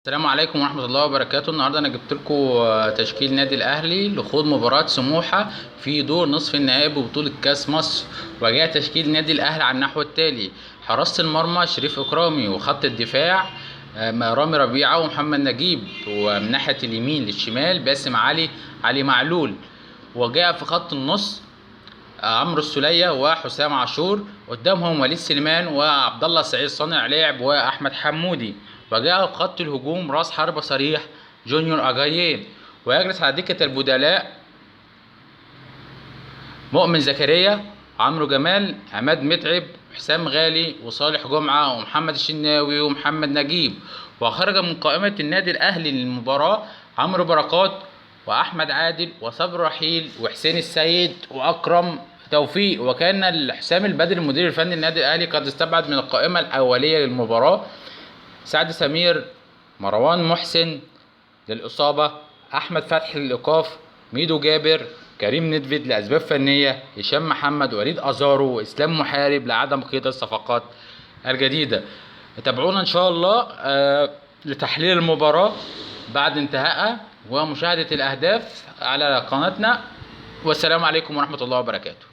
السلام عليكم ورحمة الله وبركاته. النهارده انا جبت لكم تشكيل نادي الاهلي لخوض مباراة سموحة في دور نصف النهائي ببطولة كاس مصر. وجاء تشكيل نادي الاهلي على النحو التالي: حراسة المرمى شريف اكرامي، وخط الدفاع رامي ربيعة ومحمد نجيب، ومن ناحية اليمين للشمال باسم علي معلول. وجاء في خط النص عمرو السولية وحسام عاشور، قدامهم وليد سليمان وعبد الله السعيد صانع لعب واحمد حمودي. وجاء في خط الهجوم راس حربة صريح جونيور اجاييه، ويجلس على دكة البدلاء مؤمن زكريا، عمرو جمال، عماد متعب، حسام غالي وصالح جمعة ومحمد الشناوي ومحمد نجيب. وخرج من قائمة النادي الأهلي للمباراة عمرو بركات وأحمد عادل وصبر رحيل وحسين السيد وأكرم توفيق. وكان حسام البدري المدير الفني للنادي الأهلي قد استبعد من القائمة الأولية للمباراة سعد سمير، مروان محسن للإصابة، أحمد فتحي للإيقاف، ميدو جابر، كريم ندفد لأسباب فنية، هشام محمد، وليد أزارو، وإسلام محارب لعدم قيد الصفقات الجديدة. تابعونا إن شاء الله لتحليل المباراة بعد انتهائها ومشاهدة الأهداف على قناتنا. والسلام عليكم ورحمة الله وبركاته.